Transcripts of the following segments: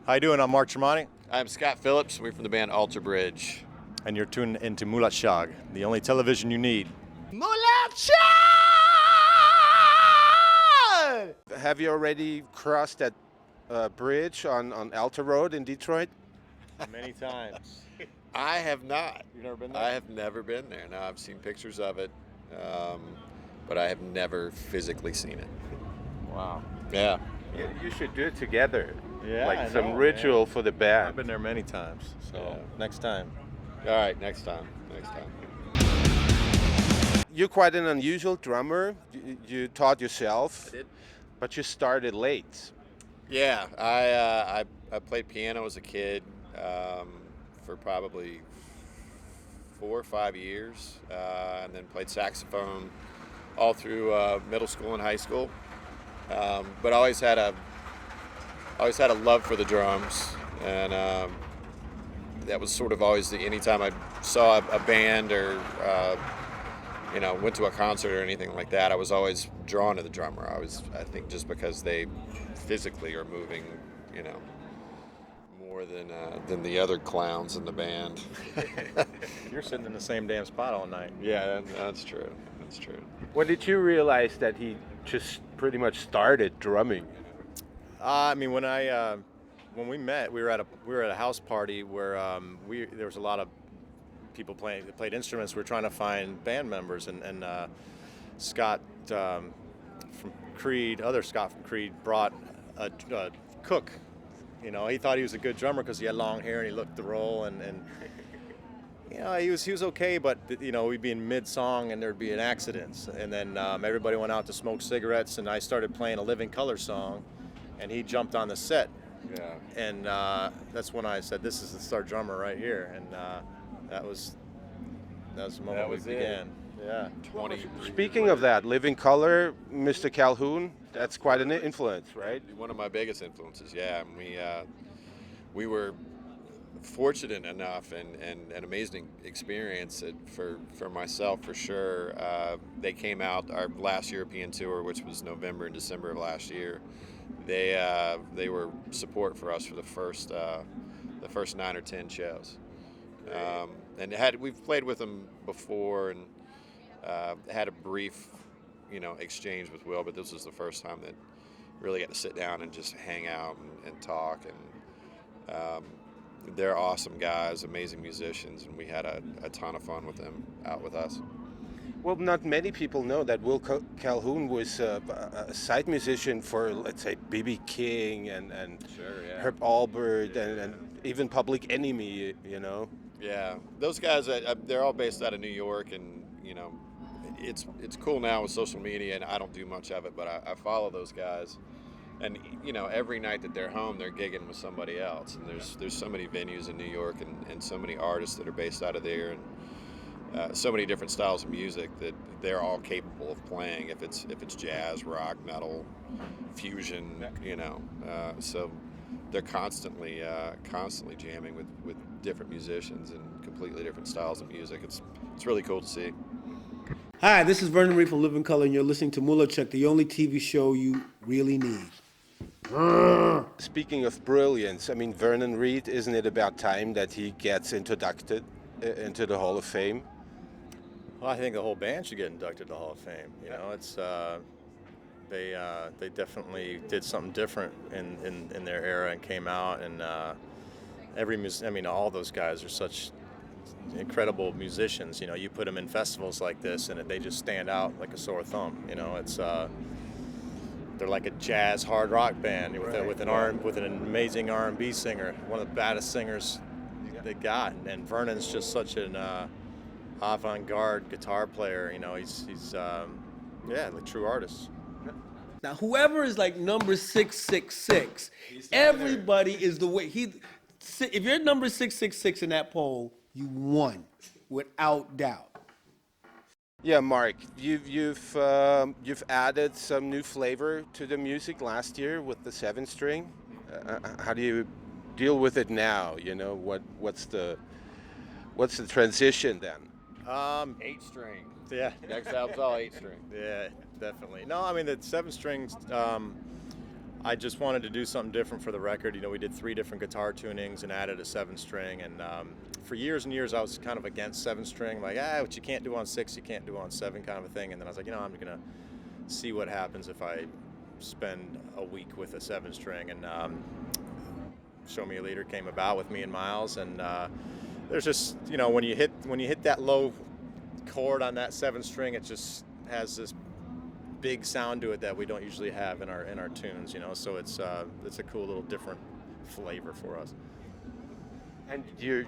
How you doing? I'm Mark Tremonti. I'm Scott Phillips. We're from the band Alter Bridge. And you're tuned into MUATSCHAG, the only television you need. MUATSCHAG! Have you already crossed that bridge on Alta Road in Detroit? Many times. I have not. You've never been there? I have never been there. No, I've seen pictures of it, but I have never physically seen it. Wow. Yeah. You should do it together. Yeah, like I some know, ritual man. for the band. I've been there many times, so Yeah. next time. All right, next time. Next time. You're quite an unusual drummer. You taught yourself, I did. but you started late. Yeah, I played piano as a kid for probably 4 or 5 years, and then played saxophone all through middle school and high school. But I always had a love for the drums, and that was sort of always anytime I saw a band or went to a concert or anything like that, I was always drawn to the drummer. I think just because they physically are moving, more than the other clowns in the band. You're sitting in the same damn spot all night. Yeah, that's true. That's true. When did you realize that he just pretty much started drumming? I mean, when we met, we were at a house party where there was a lot of people that played instruments. We were trying to find band members, and Scott from Creed, Scott from Creed, brought a cook. He thought he was a good drummer because he had long hair and he looked the role, and he was okay, but we'd be in mid-song and there'd be an accident, and then everybody went out to smoke cigarettes, and I started playing a Living Color song, and he jumped on the set. Yeah. And that's when I said, "This is the star drummer right here," and that was the moment That was we it. began. Yeah. 20. Speaking of that, Living Color, Mr. Calhoun, that's quite an influence, right? One of my biggest influences, yeah. And we were fortunate enough and an amazing experience for myself, for sure. They came out our last European tour, which was November and December of last year. They were support for us for the first 9 or 10 shows. And we've played with them before and had a brief, exchange with Will, but this was the first time that really got to sit down and just hang out and talk. And they're awesome guys, amazing musicians, and we had a ton of fun with them out with us. Well, not many people know that Will Calhoun was a side musician for, let's say, B.B. King and Sure, yeah. Herb Alpert and even Public Enemy, Yeah, those guys, they're all based out of New York, and it's cool now with social media, and I don't do much of it, but I follow those guys, and every night that they're home, they're gigging with somebody else, and there's so many venues in New York and so many artists that are based out of there, and so many different styles of music that they're all capable of playing. If it's jazz, rock, metal, fusion, so they're constantly jamming with different musicians and completely different styles of music. It's really cool to see. Hi, this is Vernon Reid from Living Color, and you're listening to MUATSCHAG, the only TV show you really need. Speaking of brilliance, I mean, Vernon Reid, isn't it about time that he gets inducted into the Hall of Fame? Well, I think the whole band should get inducted to the Hall of Fame. It's they definitely did something different in their era and came out, and all those guys are such incredible musicians. You put them in festivals like this, and they just stand out like a sore thumb. They're like a jazz hard rock band with an amazing R&B singer, one of the baddest singers they got, and Vernon's just such an avant-garde guitar player. He's a true artist. Now, whoever is like number 666, everybody is the way if you're number 666 in that poll, you won, without doubt. Yeah, Mark, you've added some new flavor to the music last year with the 7-string. How do you deal with it now? What's the transition then? 8-string. Yeah. Next album's all 8-string. Yeah, definitely. No, I mean the 7 strings. I just wanted to do something different for the record. You know, we did 3 different guitar tunings and added a 7-string. And for years and years, I was kind of against 7-string. Like, what you can't do on 6, you can't do on 7 kind of a thing. And then I was like, you know, I'm going to see what happens if I spend a week with a 7-string. And Show Me a Leader came about with me and Miles. And there's just, you know, when you hit that low chord on that 7-string, it just has this big sound to it that we don't usually have in our tunes, you know. So it's a cool little different flavor for us. And you're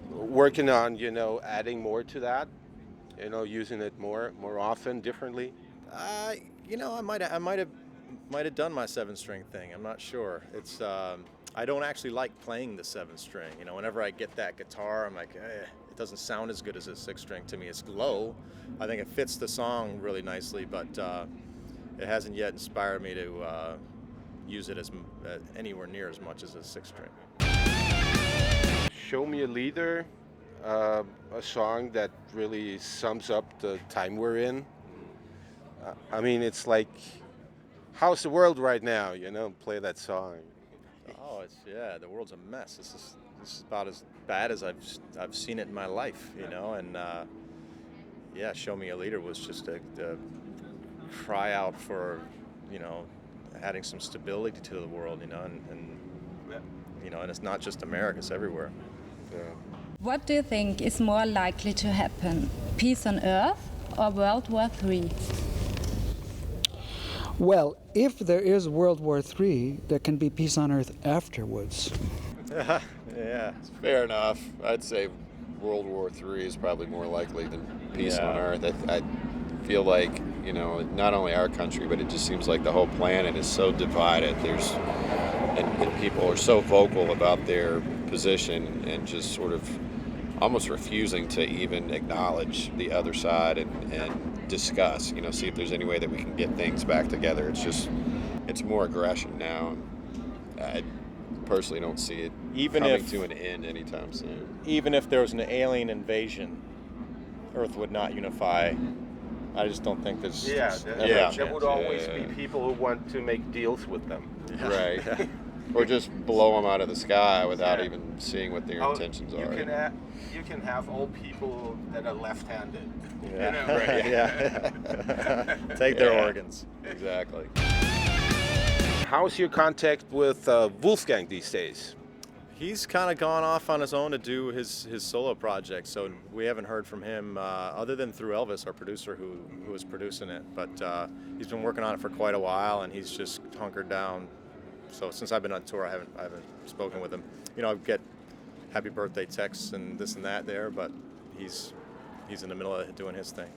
working on, you know, adding more to that, you know, using it more often, differently. You know, I might have done my 7-string thing. I'm not sure. It's I don't actually like playing the 7-string. You know, whenever I get that guitar, I'm like, it doesn't sound as good as a 6-string to me. It's low. I think it fits the song really nicely, but it hasn't yet inspired me to use it as anywhere near as much as a 6-string. Show Me a Leader, a song that really sums up the time we're in. I mean, it's like, how's the world right now? You know, play that song. Oh, the world's a mess. This is about as bad as I've seen it in my life, you know. And Show Me a Leader was just a cry out for, you know, adding some stability to the world, you know, and you know, and it's not just America; it's everywhere. Yeah. What do you think is more likely to happen, peace on Earth or World War III? Well, if there is World War III, there can be peace on Earth afterwards. Yeah. Fair enough. I'd say World War III is probably more likely than peace on Earth. I feel like, you know, not only our country, but it just seems like the whole planet is so divided. And people are so vocal about their position and just sort of almost refusing to even acknowledge the other side and discuss, you know, see if there's any way that we can get things back together. It's more aggression now. I personally don't see it coming to an end anytime soon. Even if there was an alien invasion, Earth would not unify. I just don't think there's There would always be people who want to make deals with them. Right. Or just blow them out of the sky without even seeing what their intentions are. You can have all people that are left-handed. Yeah. You know, right? Yeah. Take their organs. Exactly. How's your contact with Wolfgang these days? He's kind of gone off on his own to do his solo project, so we haven't heard from him other than through Elvis, our producer, who was producing it. But he's been working on it for quite a while, and he's just hunkered down. So since I've been on tour, I haven't spoken with him. You know, I get happy birthday texts and this and that there, but he's in the middle of doing his thing.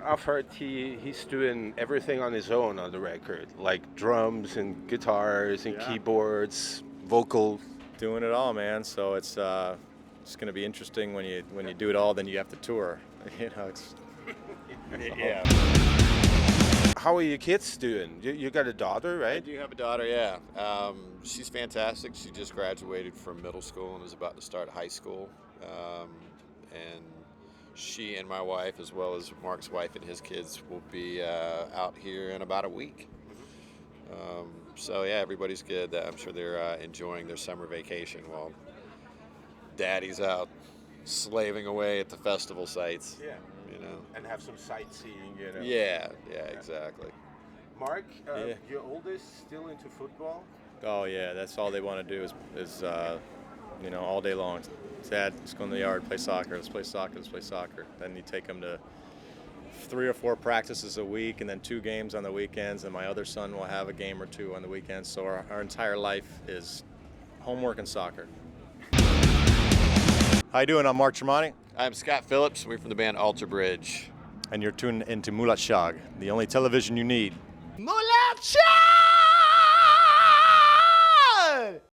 I've heard he's doing everything on his own on the record, like drums and guitars and keyboards, vocals. Doing it all, man. So it's going to be interesting when you do it all. Then you have to tour. You know, it's How are your kids doing? You got a daughter, right? I do have a daughter, yeah. She's fantastic. She just graduated from middle school and is about to start high school. And she and my wife, as well as Mark's wife and his kids, will be out here in about a week. So yeah, everybody's good. I'm sure they're enjoying their summer vacation while Daddy's out slaving away at the festival sites. Yeah. You know. And have some sightseeing, you know. Yeah, exactly. Mark, your oldest still into football? Oh yeah, that's all they want to do is you know, all day long. Dad, let's go in the yard, play soccer. Let's play soccer. Let's play soccer. Then you take them to 3 or 4 practices a week, and then 2 games on the weekends. And my other son will have a game or 2 on the weekends. So our entire life is homework and soccer. How you doing? I'm Mark Tremonti. I'm Scott Phillips. We're from the band Alter Bridge. And you're tuned into MUATSCHAG, the only television you need. MUATSCHAG!